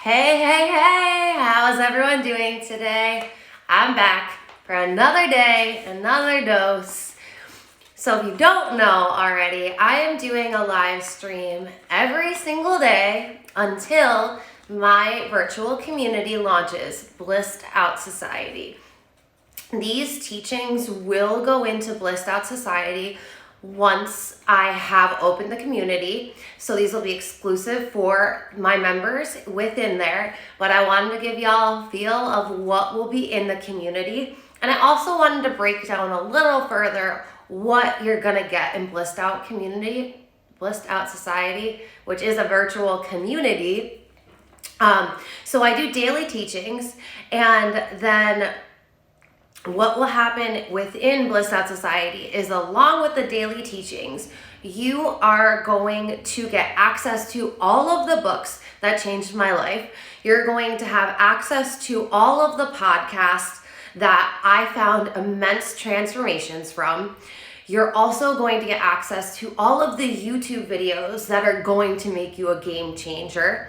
Hey, how's everyone doing today? I'm back for another day, another dose. So if you don't know already, I am doing a live stream every single day until my virtual community launches, Blissed Out Society. These teachings will go into Blissed Out Society once I have opened the community. So these will be exclusive for my members within there, but I wanted to give y'all a feel of what will be in the community. And I also wanted to break down a little further what you're gonna get in Blissed Out Community, Blissed Out Society, which is a virtual community. So I do daily teachings, and then what will happen within Blissed Out Society is, along with the daily teachings, you are going to get access to all of the books that changed my life. You're going to have access to all of the podcasts that I found immense transformations from. You're also going to get access to all of the YouTube videos that are going to make you a game changer.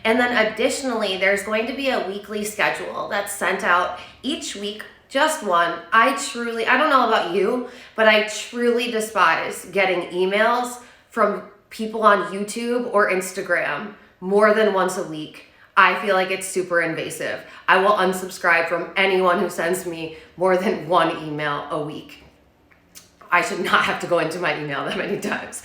And then additionally, there's going to be a weekly schedule that's sent out each week. Just one. I don't know about you, but I truly despise getting emails from people on YouTube or Instagram more than once a week. I feel like it's super invasive. I will unsubscribe from anyone who sends me more than one email a week. I should not have to go into my email that many times.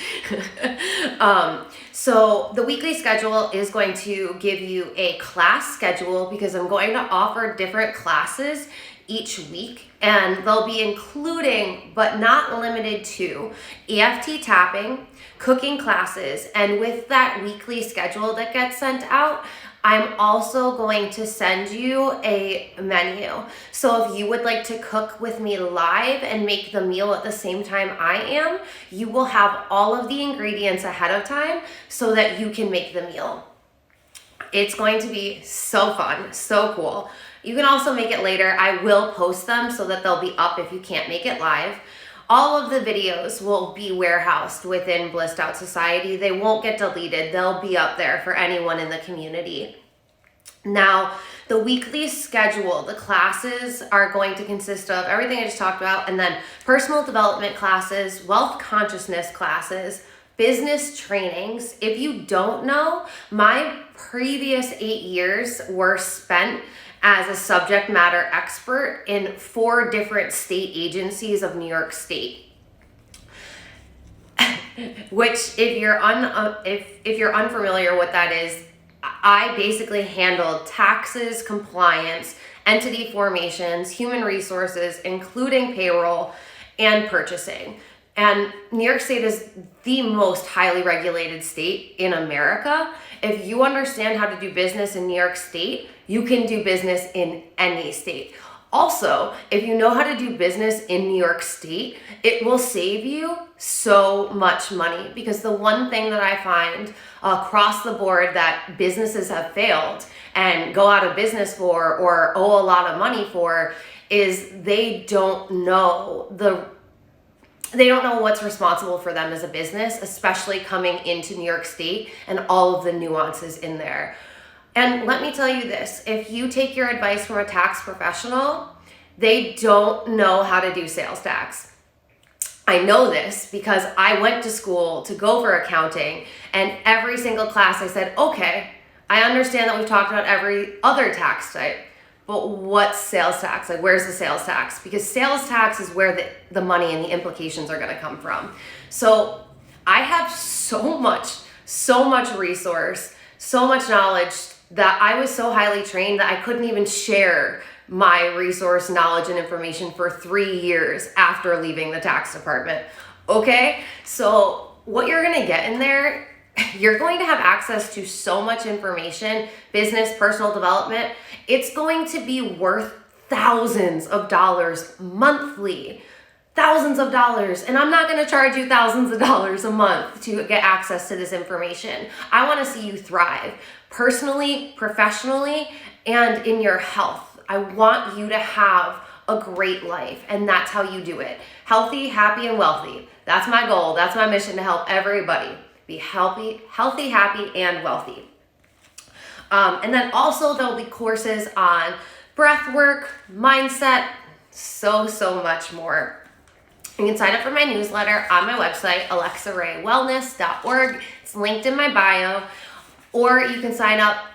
So the weekly schedule is going to give you a class schedule, because I'm going to offer different classes each week, and they'll be including, but not limited to, EFT tapping, cooking classes, and with that weekly schedule that gets sent out, I'm also going to send you a menu. So if you would like to cook with me live and make the meal at the same time I am, you will have all of the ingredients ahead of time so that you can make the meal. It's going to be so fun, so cool. You can also make it later. I will post them so that they'll be up if you can't make it live. All of the videos will be warehoused within Blissed Out Society. They won't get deleted. They'll be up there for anyone in the community. Now, the weekly schedule, the classes are going to consist of everything I just talked about, and then personal development classes, wealth consciousness classes, business trainings. If you don't know, my previous 8 years were spent as a subject matter expert in 4 different state agencies of New York State. Which, if you're unfamiliar what that is, I basically handled taxes, compliance, entity formations, human resources, including payroll, and purchasing. And New York State is the most highly regulated state in America. If you understand how to do business in New York State, you can do business in any state. Also, if you know how to do business in New York State, it will save you so much money, because the one thing that I find across the board that businesses have failed and go out of business for, or owe a lot of money for, is they don't know what's responsible for them as a business, especially coming into New York State and all of the nuances in there. And let me tell you this, if you take your advice from a tax professional, they don't know how to do sales tax. I know this because I went to school to go for accounting, and every single class I said, okay, I understand that we've talked about every other tax type, but what's sales tax? Like, where's the sales tax? Because sales tax is where the money and the implications are gonna come from. So I have so much resource, so much knowledge, that I was so highly trained that I couldn't even share my resource, knowledge, and information for 3 years after leaving the tax department. Okay, so what you're gonna get in there, you're going to have access to so much information, business, personal development. It's going to be worth thousands of dollars monthly. Thousands of dollars. And I'm not going to charge you thousands of dollars a month to get access to this information. I want to see you thrive personally, professionally, and in your health. I want you to have a great life, and that's how you do it. Healthy, happy, and wealthy. That's my goal. That's my mission, to help everybody be healthy, happy, and wealthy. And then also there'll be courses on breath work, mindset, so much more. You can sign up for my newsletter on my website, alexaraywellness.org. It's linked in my bio. Or you can sign up,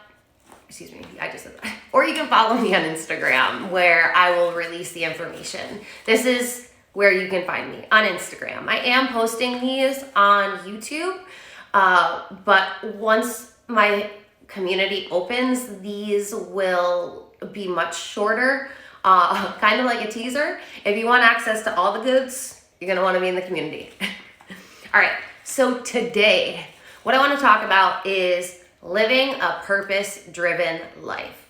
I just said that. Or you can follow me on Instagram where I will release the information. This is where you can find me, on Instagram. I am posting these on YouTube, but once my community opens, these will be much shorter, kind of like a teaser. If you want access to all the goods, you're gonna wanna be in the community. All right, so today, what I wanna talk about is living a purpose-driven life.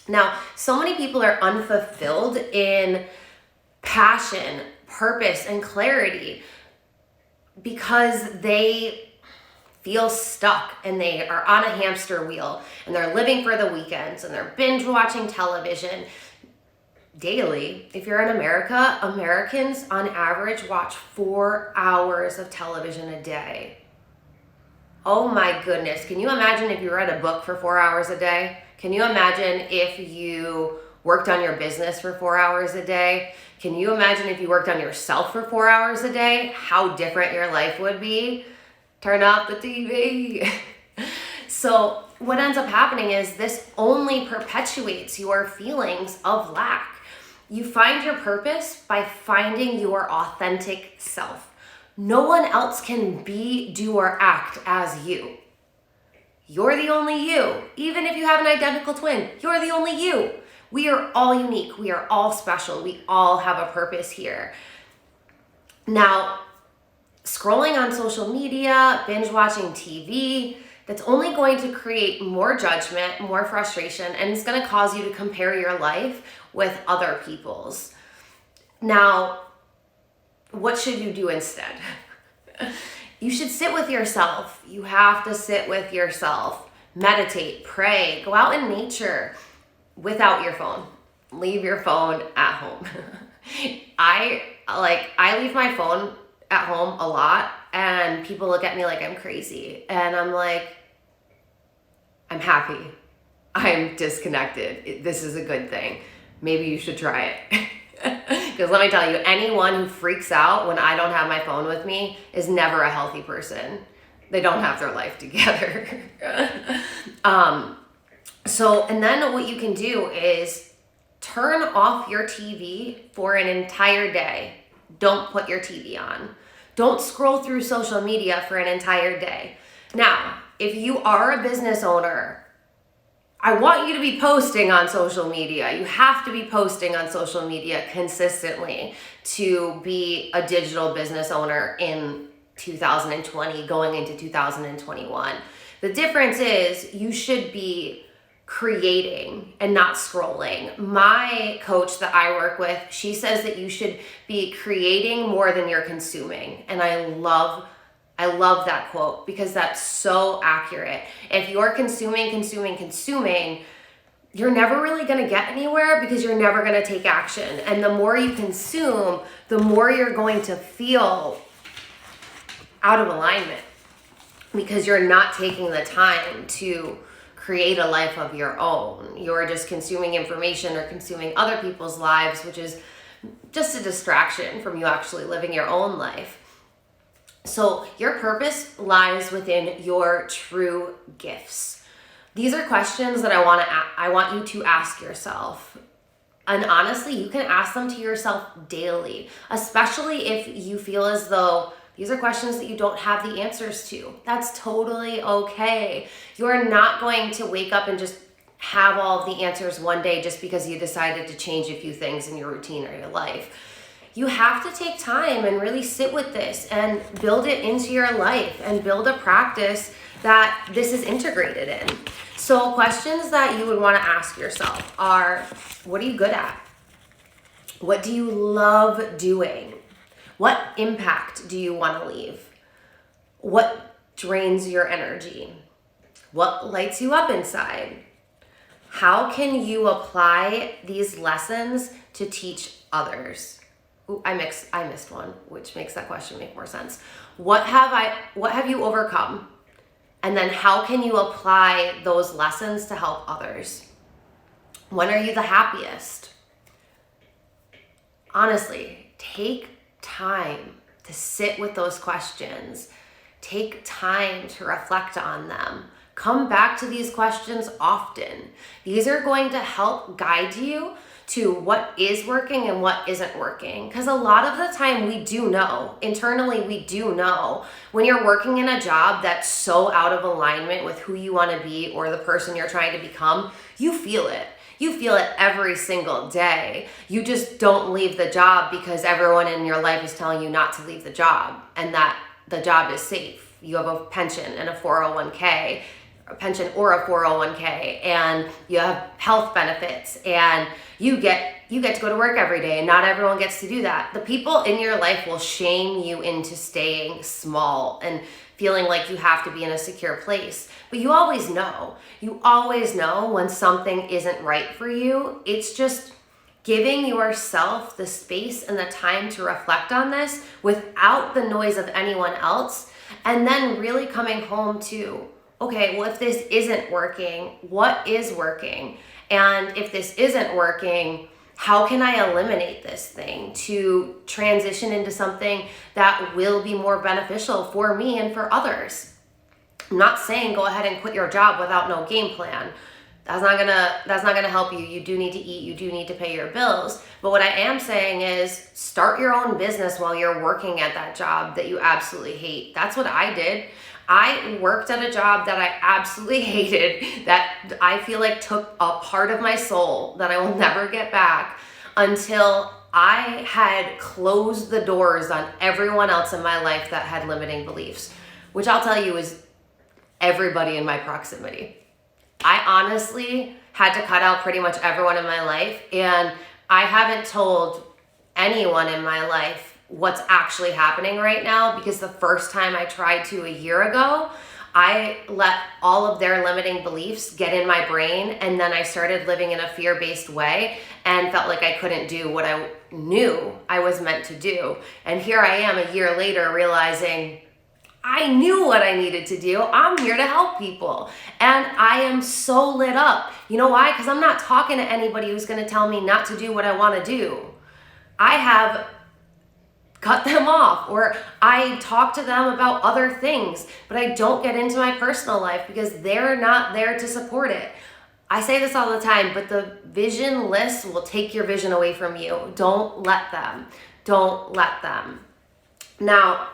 Now, so many people are unfulfilled in passion, purpose, and clarity because they feel stuck and they are on a hamster wheel and they're living for the weekends and they're binge watching television daily. If you're in America, Americans on average watch 4 hours of television a day. Oh my goodness. Can you imagine if you read a book for 4 hours a day? Can you imagine if you worked on your business for 4 hours a day? Can you imagine if you worked on yourself for 4 hours a day? How different your life would be? Turn off the TV. So what ends up happening is this only perpetuates your feelings of lack. You find your purpose by finding your authentic self. No one else can be, do, or act as you. You're the only you. Even if you have an identical twin, you're the only you. We are all unique. We are all special. We all have a purpose here. Now, scrolling on social media, binge watching TV, that's only going to create more judgment, more frustration, and it's going to cause you to compare your life with other people's. Now, what should you do instead? You should sit with yourself. You have to sit with yourself. Meditate, pray, go out in nature without your phone. Leave your phone at home. I leave my phone at home a lot and people look at me like I'm crazy. And I'm like, I'm happy. I'm disconnected. This is a good thing. Maybe you should try it. Because let me tell you, anyone who freaks out when I don't have my phone with me is never a healthy person. They don't have their life together. And then what you can do is turn off your TV for an entire day. Don't put your TV on. Don't scroll through social media for an entire day. Now, if you are a business owner, I want you to be posting on social media. You have to be posting on social media consistently to be a digital business owner in 2020, going into 2021. The difference is you should be creating and not scrolling. My coach that I work with, she says that you should be creating more than you're consuming. And I love that quote because that's so accurate. If you're consuming, you're never really going to get anywhere because you're never going to take action. And the more you consume, the more you're going to feel out of alignment because you're not taking the time to create a life of your own. You're just consuming information or consuming other people's lives, which is just a distraction from you actually living your own life. So your purpose lies within your true gifts. These are questions that I want you to ask yourself. And honestly, you can ask them to yourself daily, especially if you feel as though these are questions that you don't have the answers to. That's totally okay. You're not going to wake up and just have all of the answers one day just because you decided to change a few things in your routine or your life. You have to take time and really sit with this and build it into your life and build a practice that this is integrated in. So questions that you would want to ask yourself are, what are you good at? What do you love doing? What impact do you want to leave? What drains your energy? What lights you up inside? How can you apply these lessons to teach others? Ooh, I missed one, which makes that question make more sense. What have you overcome? And then how can you apply those lessons to help others? When are you the happiest? Honestly, take time to sit with those questions. Take time to reflect on them. Come back to these questions often. These are going to help guide you to what is working and what isn't working. Because a lot of the time we do know, internally we do know, when you're working in a job that's so out of alignment with who you want to be or the person you're trying to become, you feel it. You feel it every single day. You just don't leave the job because everyone in your life is telling you not to leave the job and that the job is safe. You have a pension and a 401k, a pension or a 401k, and you have health benefits, and you get to go to work every day, and not everyone gets to do that. The people in your life will shame you into staying small and feeling like you have to be in a secure place. But you always know when something isn't right for you. It's just giving yourself the space and the time to reflect on this without the noise of anyone else, and then really coming home to, okay, well, if this isn't working, what is working? And if this isn't working, how can I eliminate this thing to transition into something that will be more beneficial for me and for others? I'm not saying go ahead and quit your job without no game plan. That's not gonna help you. You do need to eat, you do need to pay your bills. But what I am saying is start your own business while you're working at that job that you absolutely hate. That's what I did. I worked at a job that I absolutely hated, that I feel like took a part of my soul that I will never get back, until I had closed the doors on everyone else in my life that had limiting beliefs, which I'll tell you is everybody in my proximity. I honestly had to cut out pretty much everyone in my life, and I haven't told anyone in my life what's actually happening right now, because the first time I tried to a year ago, I let all of their limiting beliefs get in my brain, and then I started living in a fear-based way and felt like I couldn't do what I knew I was meant to do. And here I am a year later realizing I knew what I needed to do. I'm here to help people. And I am so lit up. You know why? Because I'm not talking to anybody who's going to tell me not to do what I want to do. I have cut them off, or I talk to them about other things, but I don't get into my personal life because they're not there to support it. I say this all the time, but the visionless will take your vision away from you. Don't let them. Don't let them. Now,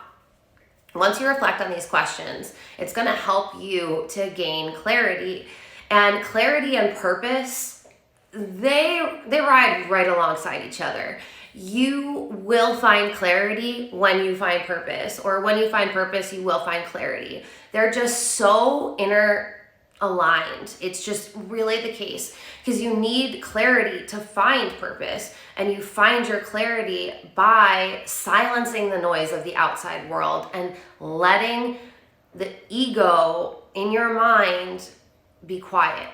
once you reflect on these questions, it's going to help you to gain clarity. And clarity and purpose, they ride right alongside each other. You will find clarity when you find purpose, or when you find purpose, you will find clarity. They're just so interaligned. It's just really the case, because you need clarity to find purpose, and you find your clarity by silencing the noise of the outside world and letting the ego in your mind be quiet.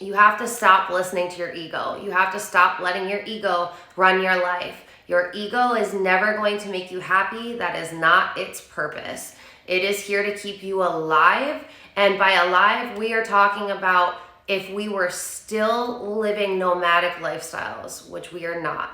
You have to stop listening to your ego. You have to stop letting your ego run your life. Your ego is never going to make you happy. That is not its purpose. It is here to keep you alive. And by alive, we are talking about if we were still living nomadic lifestyles, which we are not.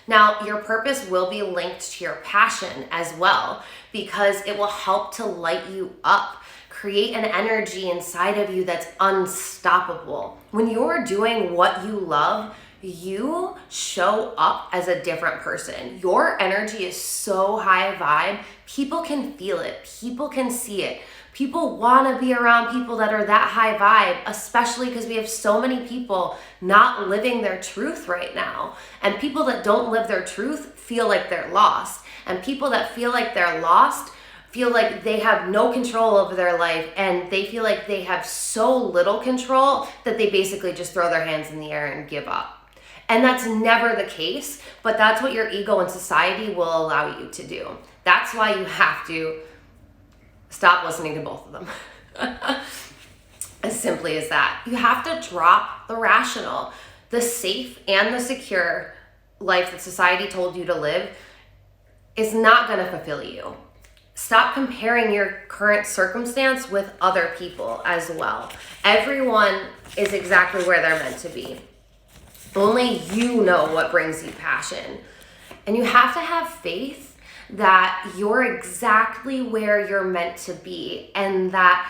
Now, your purpose will be linked to your passion as well, because it will help to light you up. Create an energy inside of you that's unstoppable. When you're doing what you love, you show up as a different person. Your energy is so high vibe. People can feel it. People can see it. People want to be around people that are that high vibe, especially because we have so many people not living their truth right now. And people that don't live their truth feel like they're lost. And people that feel like they're lost feel like they have no control over their life, and they feel like they have so little control that they basically just throw their hands in the air and give up. And that's never the case, but that's what your ego and society will allow you to do. That's why you have to stop listening to both of them. As simply as that. You have to drop the rational. The safe and the secure life that society told you to live is not going to fulfill you. Stop comparing your current circumstance with other people as well. Everyone is exactly where they're meant to be. Only you know what brings you passion. And you have to have faith that you're exactly where you're meant to be, and that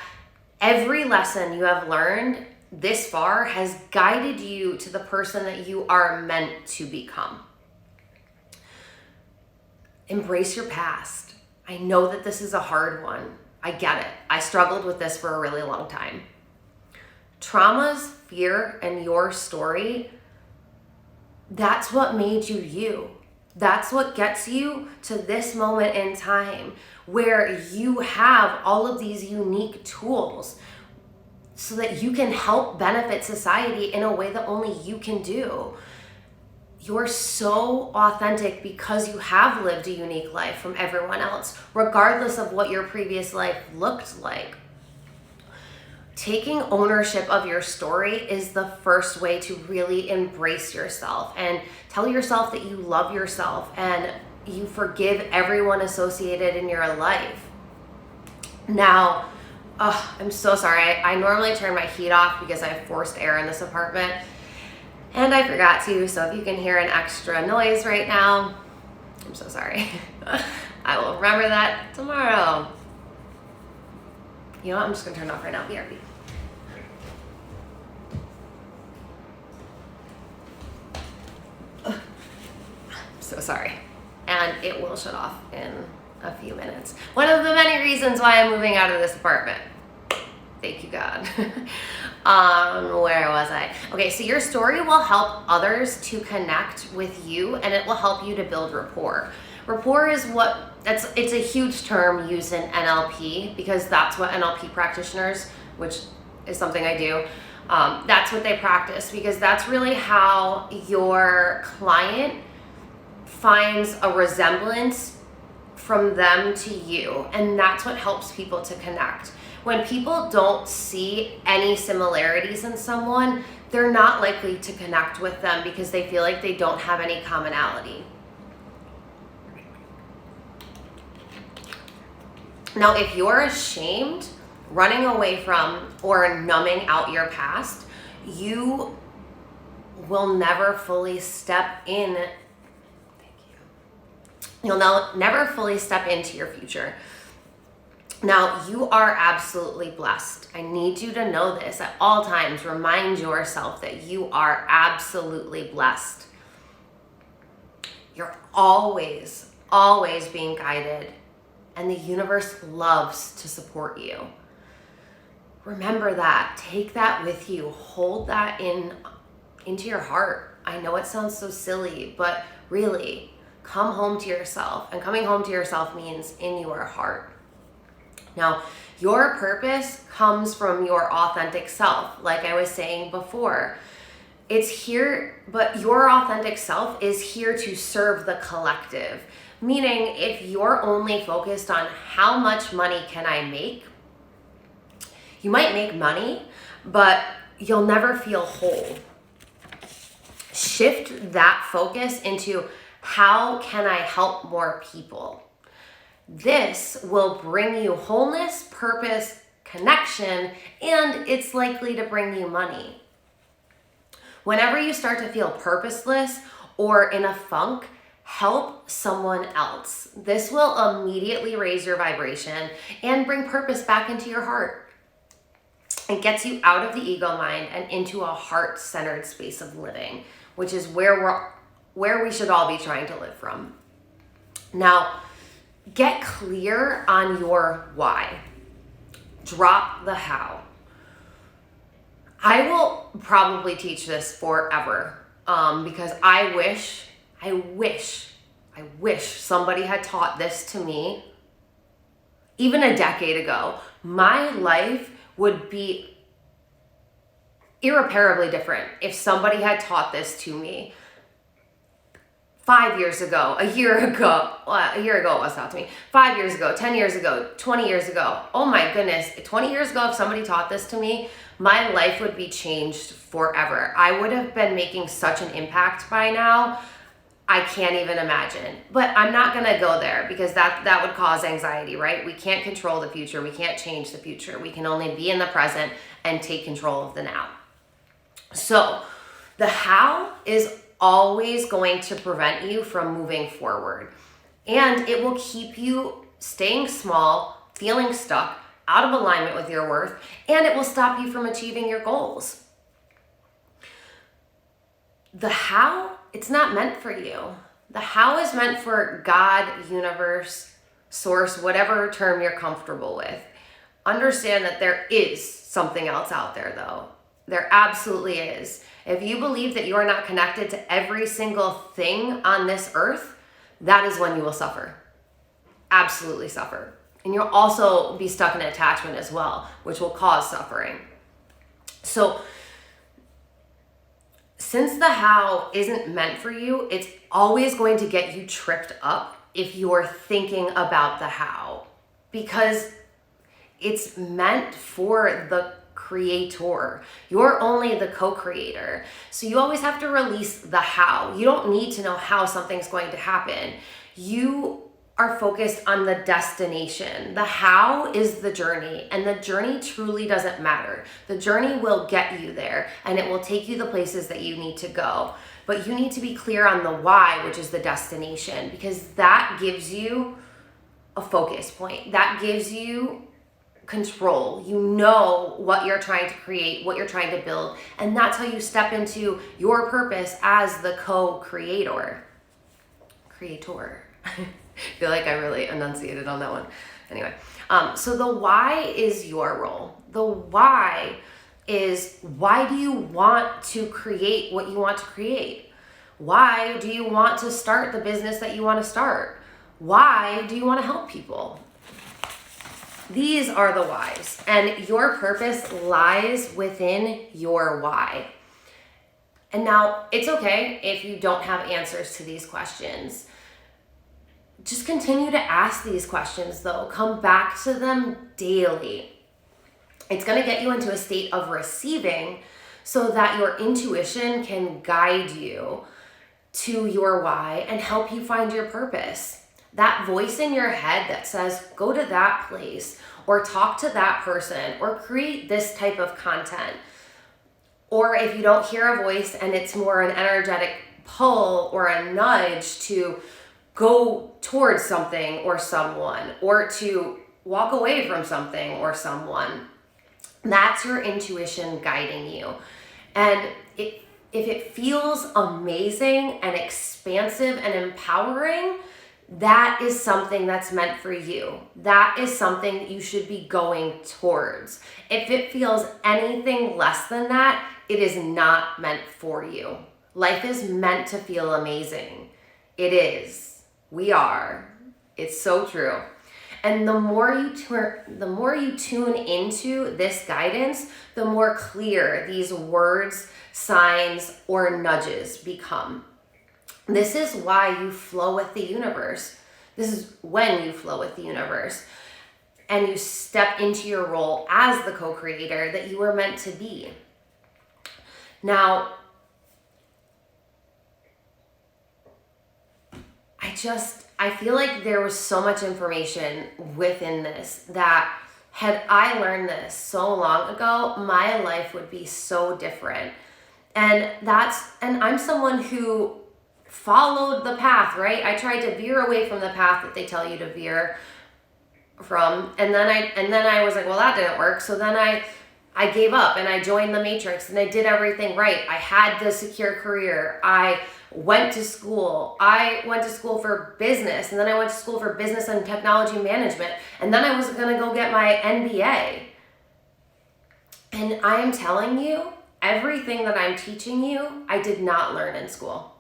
every lesson you have learned this far has guided you to the person that you are meant to become. Embrace your past. I know that this is a hard one. I get it. I struggled with this for a really long time. Traumas, fear, and your story, that's what made you you. That's what gets you to this moment in time where you have all of these unique tools so that you can help benefit society in a way that only you can do. You're so authentic because you have lived a unique life from everyone else, regardless of what your previous life looked like. Taking ownership of your story is the first way to really embrace yourself and tell yourself that you love yourself and you forgive everyone associated in your life. Now, I'm so sorry. I normally turn my heat off because I have forced air in this apartment. And I forgot to, so if you can hear an extra noise right now, I'm so sorry. I will remember that tomorrow. You know what? I'm just gonna turn it off right now. BRB. I'm so sorry. And it will shut off in a few minutes. One of the many reasons why I'm moving out of this apartment. Thank you, God. Where was I? Okay, so your story will help others to connect with you, and it will help you to build rapport. Rapport is it's a huge term used in NLP, because that's what NLP practitioners, which is something I do, that's what they practice, because that's really how your client finds a resemblance from them to you, and that's what helps people to connect. When people don't see any similarities in someone, they're not likely to connect with them because they feel like they don't have any commonality. Now, if you're ashamed, running away from, or numbing out your past, you will never fully step in. You'll never fully step into your future. Now, you are absolutely blessed. I need you to know this at all times. Remind yourself that you are absolutely blessed. You're always, always being guided, and the universe loves to support you. Remember that. Take that with you. Hold that into your heart. I know it sounds so silly, but really, come home to yourself. And coming home to yourself means in your heart. Now, your purpose comes from your authentic self, like I was saying before. It's here, but your authentic self is here to serve the collective. Meaning, if you're only focused on how much money can I make, you might make money, but you'll never feel whole. Shift that focus into how can I help more people? This will bring you wholeness, purpose, connection, and it's likely to bring you money. Whenever you start to feel purposeless or in a funk, help someone else. This will immediately raise your vibration and bring purpose back into your heart. It gets you out of the ego mind and into a heart-centered space of living, which is where we should all be trying to live from. Now, get clear on your why. Drop the how. I will probably teach this forever because I wish somebody had taught this to me even a decade ago. My life would be irreparably different if somebody had taught this to me 5 years ago, a year ago it was taught to me, 5 years ago, 10 years ago, 20 years ago. Oh my goodness, 20 years ago, if somebody taught this to me, my life would be changed forever. I would have been making such an impact by now. I can't even imagine. But I'm not going to go there because that would cause anxiety, right? We can't control the future. We can't change the future. We can only be in the present and take control of the now. So the how is always going to prevent you from moving forward. And it will keep you staying small, feeling stuck, out of alignment with your worth, and it will stop you from achieving your goals. The how, it's not meant for you. The how is meant for God, universe, source, whatever term you're comfortable with. Understand that there is something else out there though. There absolutely is. If you believe that you are not connected to every single thing on this earth, that is when you will suffer. Absolutely suffer. And you'll also be stuck in attachment as well, which will cause suffering. So, since the how isn't meant for you, it's always going to get you tripped up if you're thinking about the how, because it's meant for the creator. You're only the co-creator. So you always have to release the how. You don't need to know how something's going to happen. You are focused on the destination. The how is the journey, and the journey truly doesn't matter. The journey will get you there, and it will take you the places that you need to go. But you need to be clear on the why, which is the destination, because that gives you a focus point. That gives you control. You know what you're trying to create, what you're trying to build, and that's how you step into your purpose as the co-creator. Creator. I feel like I really enunciated on that one. Anyway, so the why is your role. The why is, why do you want to create what you want to create? Why do you want to start the business that you want to start? Why do you want to help people? These are the whys, and your purpose lies within your why. And now it's okay if you don't have answers to these questions. Just continue to ask these questions though. Come back to them daily. It's going to get you into a state of receiving so that your intuition can guide you to your why and help you find your purpose. That voice in your head that says, go to that place, or talk to that person, or create this type of content. Or if you don't hear a voice and it's more an energetic pull or a nudge to go towards something or someone, or to walk away from something or someone, that's your intuition guiding you. And if it feels amazing and expansive and empowering, that is something that's meant for you. That is something that you should be going towards. If it feels anything less than that, it is not meant for you. Life is meant to feel amazing. It is. We are. It's so true. And the more you tune into this guidance, the more clear these words, signs, or nudges become. This is why you flow with the universe. This is when you flow with the universe and you step into your role as the co-creator that you were meant to be. Now, I feel like there was so much information within this that had I learned this so long ago, my life would be so different. And I'm someone who followed the path, right? I tried to veer away from the path that they tell you to veer from. And then I was like, well, that didn't work. So then I gave up and I joined the matrix and I did everything right. I had the secure career. I went to school. I went to school for business, and then I went to school for business and technology management. And then I was going to go get my MBA. And I am telling you, everything that I'm teaching you, I did not learn in school.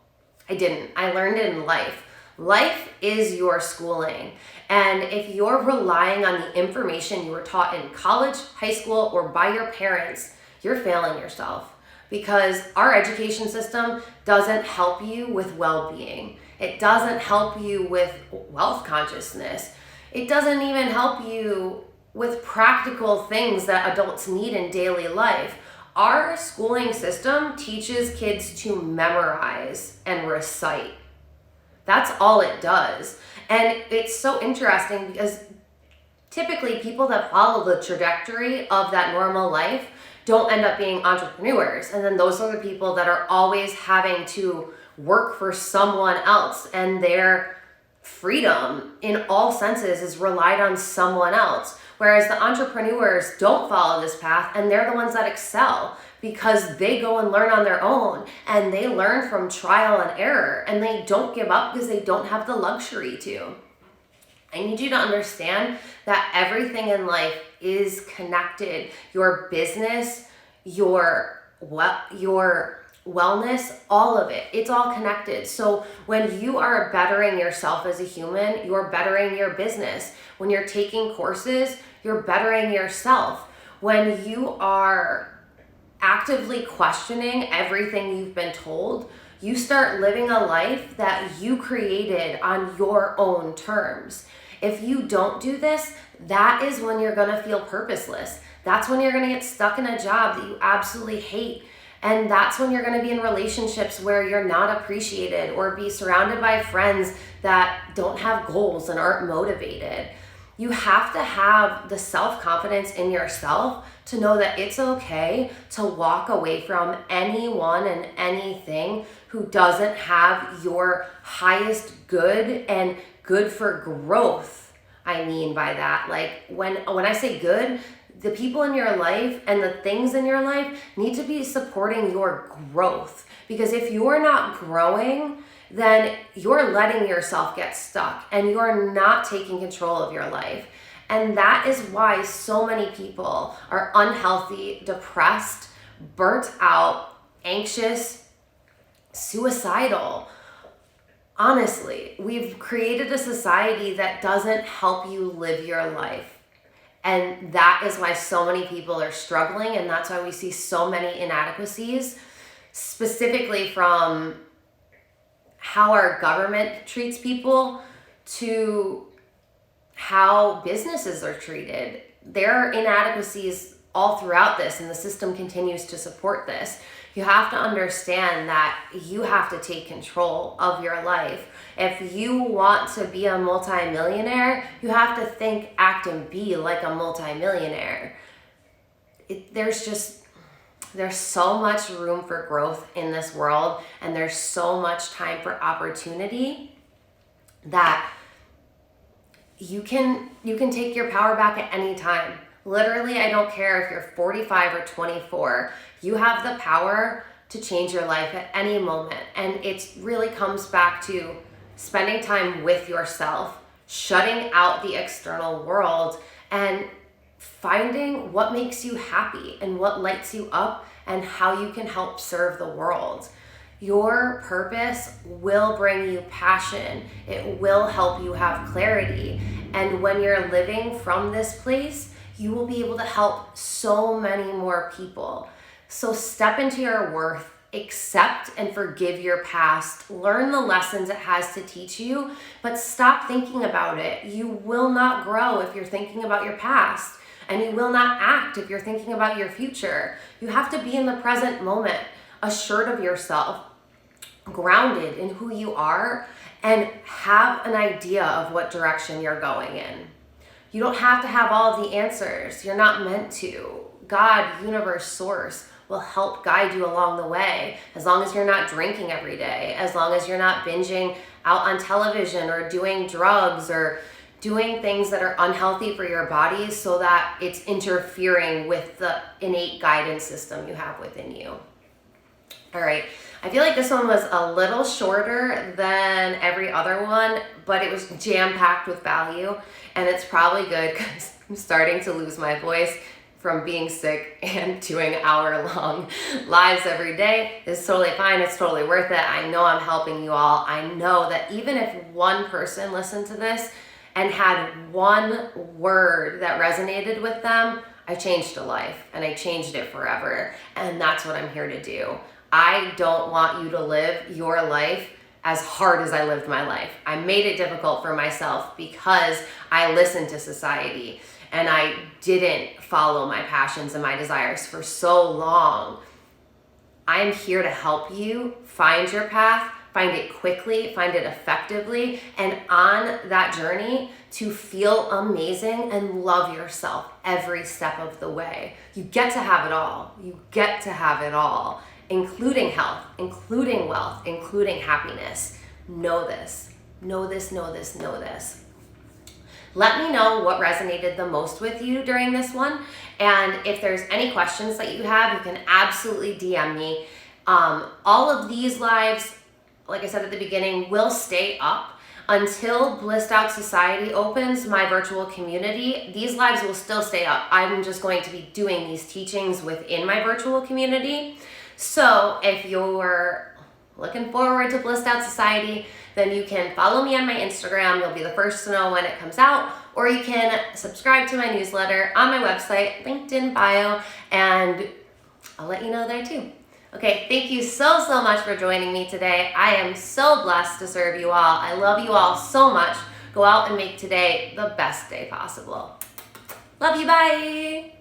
I didn't. I learned it in life. Life is your schooling. And if you're relying on the information you were taught in college, high school, or by your parents, you're failing yourself, because our education system doesn't help you with well-being. It doesn't help you with wealth consciousness. It doesn't even help you with practical things that adults need in daily life. Our schooling system teaches kids to memorize and recite. That's all it does. And it's so interesting because typically people that follow the trajectory of that normal life don't end up being entrepreneurs. And then those are the people that are always having to work for someone else, and their freedom in all senses is relied on someone else. Whereas the entrepreneurs don't follow this path, and they're the ones that excel because they go and learn on their own, and they learn from trial and error, and they don't give up because they don't have the luxury to. I need you to understand that everything in life is connected. Your business, your wellness, all of it, it's all connected. So when you are bettering yourself as a human, you're bettering your business. When you're taking courses, you're bettering yourself. When you are actively questioning everything you've been told, you start living a life that you created on your own terms. If you don't do this, that is when you're gonna feel purposeless. That's when you're gonna get stuck in a job that you absolutely hate. And that's when you're gonna be in relationships where you're not appreciated, or be surrounded by friends that don't have goals and aren't motivated. You have to have the self-confidence in yourself to know that it's okay to walk away from anyone and anything who doesn't have your highest good and good for growth. I mean by that, like when I say good, the people in your life and the things in your life need to be supporting your growth. Because if you're not growing, then you're letting yourself get stuck and you're not taking control of your life. And that is why so many people are unhealthy, depressed, burnt out, anxious, suicidal. Honestly, we've created a society that doesn't help you live your life. And that is why so many people are struggling, and that's why we see so many inadequacies, specifically from how our government treats people to how businesses are treated. There are inadequacies all throughout this, and the system continues to support this. You have to understand that you have to take control of your life. If you want to be a multimillionaire, you have to think, act, and be like a multimillionaire. There's so much room for growth in this world, and there's so much time for opportunity that you can take your power back at any time. Literally, I don't care if you're 45 or 24. You have the power to change your life at any moment. And it really comes back to spending time with yourself, shutting out the external world, and finding what makes you happy and what lights you up and how you can help serve the world. Your purpose will bring you passion. It will help you have clarity. And when you're living from this place, you will be able to help so many more people. So step into your worth, accept and forgive your past, learn the lessons it has to teach you, but stop thinking about it. You will not grow if you're thinking about your past, and you will not act if you're thinking about your future. You have to be in the present moment, assured of yourself, grounded in who you are, and have an idea of what direction you're going in. You don't have to have all of the answers. You're not meant to. God, universe, source will help guide you along the way, as long as you're not drinking every day, as long as you're not binging out on television or doing drugs or doing things that are unhealthy for your body so that it's interfering with the innate guidance system you have within you. All right. I feel like this one was a little shorter than every other one, but it was jam-packed with value, and it's probably good because I'm starting to lose my voice from being sick and doing hour-long lives every day. It's totally fine. It's totally worth it. I know I'm helping you all. I know that even if one person listened to this and had one word that resonated with them, I changed a life, and I changed it forever. And that's what I'm here to do. I don't want you to live your life as hard as I lived my life. I made it difficult for myself because I listened to society and I didn't follow my passions and my desires for so long. I am here to help you find your path find it quickly, find it effectively, and on that journey to feel amazing and love yourself every step of the way. You get to have it all. You get to have it all, including health, including wealth, including happiness. Know this, know this, know this, know this. Let me know what resonated the most with you during this one. And if there's any questions that you have, you can absolutely DM me. All of these lives, like I said at the beginning, will stay up until Blissed Out Society opens, my virtual community. These lives will still stay up. I'm just going to be doing these teachings within my virtual community. So if you're looking forward to Blissed Out Society, then you can follow me on my Instagram. You'll be the first to know when it comes out, or you can subscribe to my newsletter on my website, linked in bio, and I'll let you know there too. Okay, thank you so much for joining me today. I am so blessed to serve you all. I love you all so much. Go out and make today the best day possible. Love you, bye.